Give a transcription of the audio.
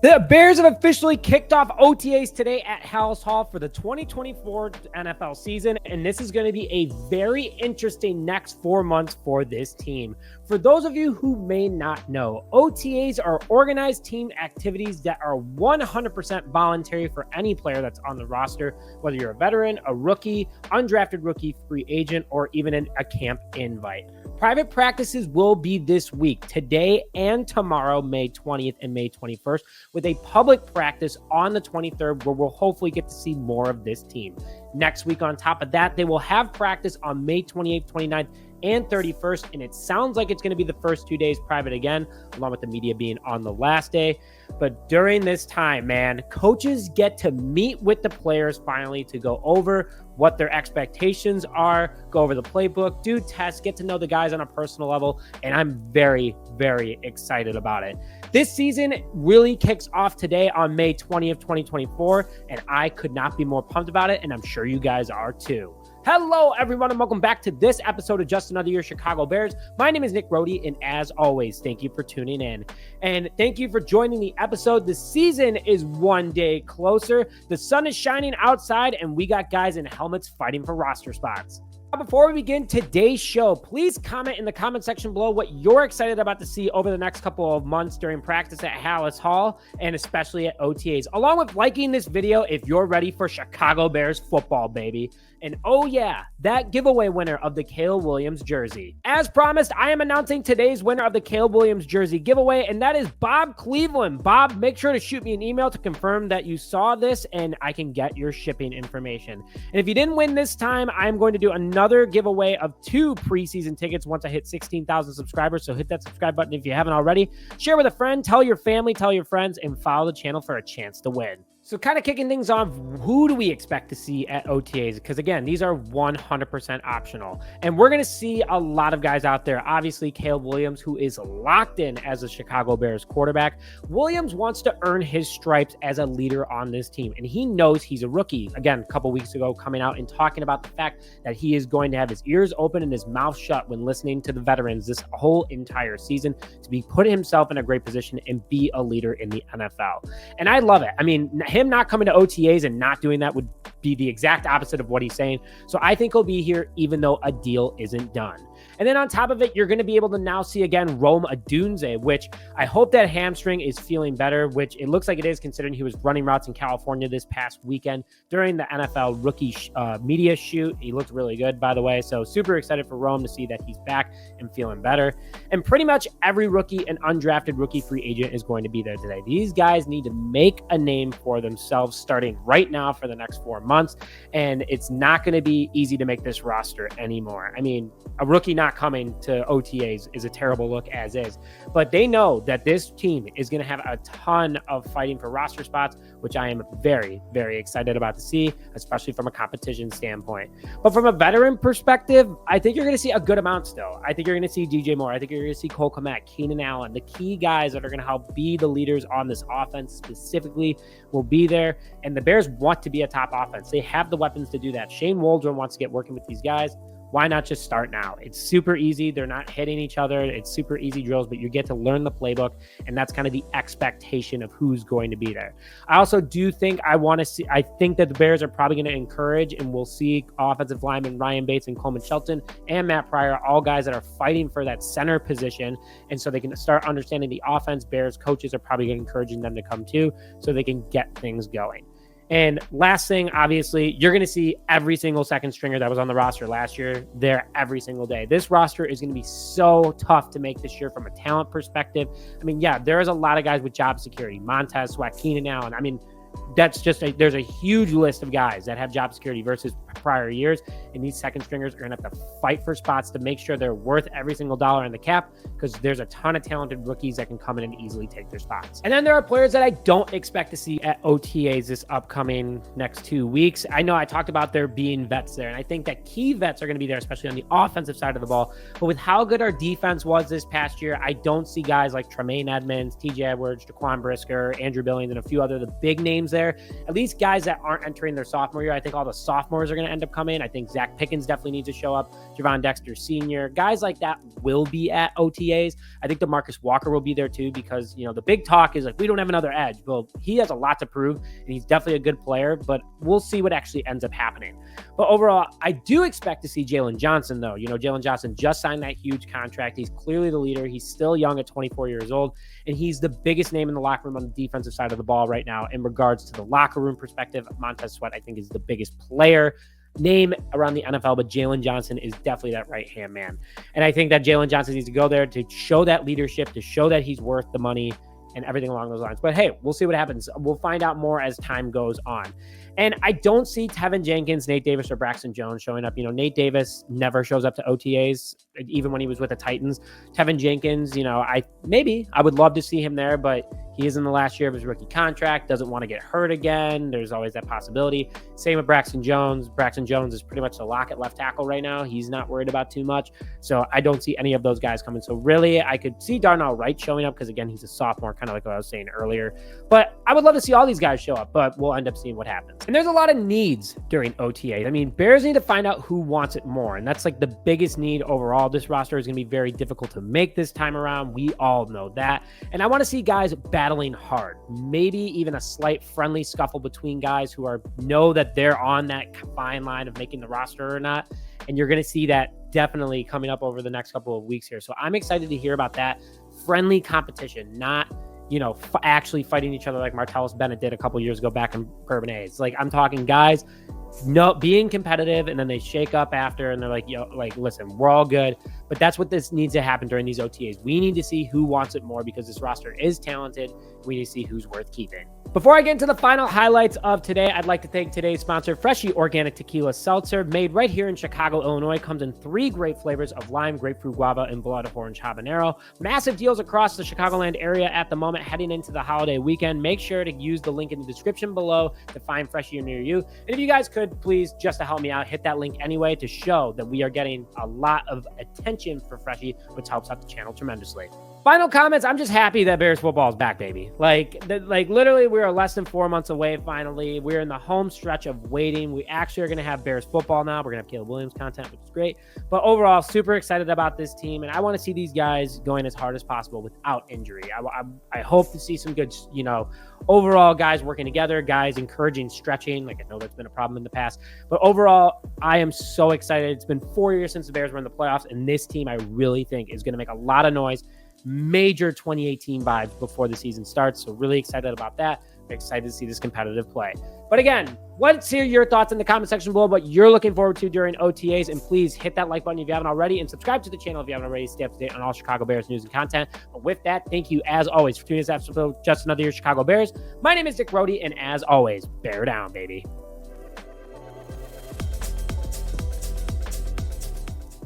The Bears have officially kicked off OTAs today at Halas Hall for the 2024 NFL season, and this is going to be a very interesting next 4 months for this team. For those of you who may not know, OTAs are organized team activities that are 100% voluntary for any player that's on the roster, whether you're a veteran, a rookie, undrafted rookie, free agent, or even a camp invite. Private practices will be this week, today and tomorrow, May 20th and May 21st, with a public practice on the 23rd, where we'll hopefully get to see more of this team. Next week, on top of that, they will have practice on May 28th, 29th, and 31st, and it sounds like it's going to be the first 2 days private again, along with the media being on the last day. But during this time, man, coaches get to meet with the players finally to go over what their expectations are, go over the playbook, do tests, get to know the guys on a personal level, and I'm very, very excited about it. This season really kicks off today on May 20th, 2024, and I could not be more pumped about it, and I'm sure you guys are too. Hello, everyone, and welcome back to this episode of Just Another Year Chicago Bears. My name is Nick Rohde, and as always, thank you for tuning in. And thank you for joining the episode. The season is one day closer. The sun is shining outside, and we got guys in helmets fighting for roster spots. Before we begin today's show, please comment in the comment section below what you're excited about to see over the next couple of months during practice at Halas Hall and especially at OTAs, along with liking this video if you're ready for Chicago Bears football, baby. And oh yeah, that giveaway winner of the Caleb Williams jersey. As promised, I am announcing today's winner of the Caleb Williams jersey giveaway, and that is Bob Cleveland. Bob, make sure to shoot me an email to confirm that you saw this and I can get your shipping information. And if you didn't win this time, I'm going to do another giveaway of 2 preseason tickets once I hit 16,000 subscribers. So hit that subscribe button if you haven't already. Share with a friend, tell your family, tell your friends, and follow the channel for a chance to win. So kind of kicking things off, who do we expect to see at OTAs? Because again, these are 100% optional. And we're going to see a lot of guys out there. Obviously, Caleb Williams, who is locked in as a Chicago Bears quarterback. Williams wants to earn his stripes as a leader on this team. And he knows he's a rookie. Again, a couple weeks ago, coming out and talking about the fact that he is going to have his ears open and his mouth shut when listening to the veterans this whole entire season to be put himself in a great position and be a leader in the NFL. And I love it. I mean, him not coming to OTAs and not doing that would be the exact opposite of what he's saying. So I think he'll be here even though a deal isn't done. And then on top of it, you're going to be able to now see again Rome Oduzne, which I hope that hamstring is feeling better, which it looks like it is considering he was running routes in California this past weekend during the NFL rookie media shoot. He looked really good, by the way. So super excited for Rome to see that he's back and feeling better. And pretty much every rookie and undrafted rookie free agent is going to be there today. These guys need to make a name for themselves starting right now for the next 4 months. And it's not going to be easy to make this roster anymore. I mean, a rookie not coming to OTAs is a terrible look as is, but they know that this team is going to have a ton of fighting for roster spots, which I am very, very excited about to see, especially from a competition standpoint. But from a veteran perspective, I think you're going to see a good amount still. I think you're going to see DJ Moore. I think you're going to see Cole Kmet, Keenan Allen, the key guys that are going to help be the leaders on this offense specifically will be there. And the Bears want to be a top offense. They have the weapons to do that. Shane Waldron wants to get working with these guys. Why not just start now? It's super easy. They're not hitting each other. It's super easy drills, but you get to learn the playbook, and that's kind of the expectation of who's going to be there. I also do think I think that the Bears are probably going to encourage, and we'll see offensive linemen Ryan Bates and Coleman Shelton and Matt Pryor, all guys that are fighting for that center position, and so they can start understanding the offense. Bears coaches are probably encouraging them to come too, so they can get things going. And last thing, obviously, you're going to see every single second stringer that was on the roster last year there every single day. This roster is going to be so tough to make this year from a talent perspective. I mean, yeah, there is a lot of guys with job security. Montez Sweat, Keenan Allen. I mean, that's just there's a huge list of guys that have job security versus prior years, and these second stringers are going to have to fight for spots to make sure they're worth every single dollar in the cap, because there's a ton of talented rookies that can come in and easily take their spots. And then there are players that I don't expect to see at OTAs this upcoming next 2 weeks. I know I talked about there being vets there, and I think that key vets are going to be there, especially on the offensive side of the ball. But with how good our defense was this past year, I don't see guys like Tremaine Edmonds, TJ Edwards, Jaquan Brisker, Andrew Billings, and a few other the big names there. At least guys that aren't entering their sophomore year. I think all the sophomores are going to to end up coming. I think Zach Pickens definitely needs to show up. Javon Dexter Sr., guys like that will be at OTAs. I think DeMarcus Walker will be there too, because, you know, the big talk is like, we don't have another edge. Well, he has a lot to prove, and he's definitely a good player, but we'll see what actually ends up happening. But overall, I do expect to see Jalen Johnson, though. You know, Jalen Johnson just signed that huge contract. He's clearly the leader. He's still young at 24 years old, and he's the biggest name in the locker room on the defensive side of the ball right now in regards to the locker room perspective. Montez Sweat, I think, is the biggest player name around the NFL, but Jalen Johnson is definitely that right-hand man. And I think that Jalen Johnson needs to go there to show that leadership, to show that he's worth the money and everything along those lines. But hey, we'll see what happens. We'll find out more as time goes on. And I don't see Tevin Jenkins, Nate Davis, or Braxton Jones showing up. You know, Nate Davis never shows up to OTAs, even when he was with the Titans. Tevin Jenkins, you know, I would love to see him there, but he is in the last year of his rookie contract, doesn't want to get hurt again. There's always that possibility. Same with Braxton Jones. Braxton Jones is pretty much the lock at left tackle right now. He's not worried about too much. So I don't see any of those guys coming. So really, I could see Darnell Wright showing up because, again, he's a sophomore, kind of like what I was saying earlier. But I would love to see all these guys show up, but we'll end up seeing what happens. And there's a lot of needs during OTA. I mean, Bears need to find out who wants it more. And that's like the biggest need overall. This roster is going to be very difficult to make this time around. We all know that. And I want to see guys battling hard. Maybe even a slight friendly scuffle between guys who know that they're on that fine line of making the roster or not. And you're going to see that definitely coming up over the next couple of weeks here. So I'm excited to hear about that friendly competition, not, you know, actually fighting each other like Martellus Bennett did a couple years ago back in Bourbonnais. Like, I'm talking guys being competitive, and then they shake up after and they're like, yo, like, listen, we're all good. But that's what this needs to happen during these OTAs. We need to see who wants it more, because this roster is talented. We need to see who's worth keeping. Before I get into the final highlights of today, I'd like to thank today's sponsor, Freshie Organic Tequila Seltzer, made right here in Chicago, Illinois. Comes in 3 great flavors of lime, grapefruit, guava, and blood orange habanero. Massive deals across the Chicagoland area at the moment heading into the holiday weekend. Make sure to use the link in the description below to find Freshie near you. And if you guys could, please, just to help me out, hit that link anyway to show that we are getting a lot of attention for Freshie, which helps out the channel tremendously. Final comments. I'm just happy that Bears football is back, baby. Like literally, we are less than 4 months away. Finally, we're in the home stretch of waiting. We actually are going to have Bears football now. We're going to have Caleb Williams content, which is great. But overall, super excited about this team, and I want to see these guys going as hard as possible without injury. I hope to see some good, you know, overall guys working together, guys encouraging stretching. Like, I know that's been a problem in the past, but overall, I am so excited. It's been 4 years since the Bears were in the playoffs, and this team, I really think, is going to make a lot of noise. Major 2018 vibes before the season starts. So really excited about that. I'm excited to see this competitive play. But again, let's hear your thoughts in the comment section below, what you're looking forward to during OTAs. And please hit that like button if you haven't already, and subscribe to the channel if you haven't already. Stay up to date on all Chicago Bears news and content. But with that, thank you as always for tuning in to this episode of Just Another Year Chicago Bears. My name is Dick Rohde, and as always, bear down, baby.